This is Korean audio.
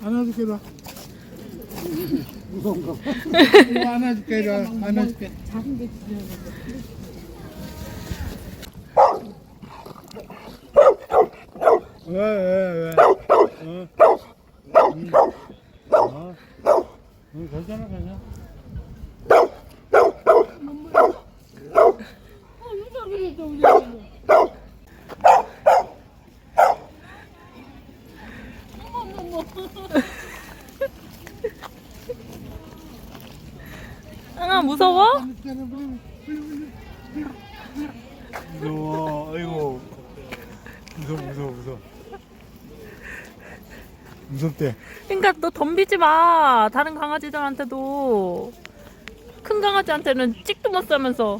안아줄게 봐. 무서운가 봐. 이거 안아줄게 이리 와. 안아줄게. 작은 게 왜? 괜찮아. 아, 무서워? 무서워. 아이고. 무서워. 무섭대. 그러니까 너 덤비지 마. 다른 강아지들한테도. 큰 강아지한테는 찍도 못 싸면서.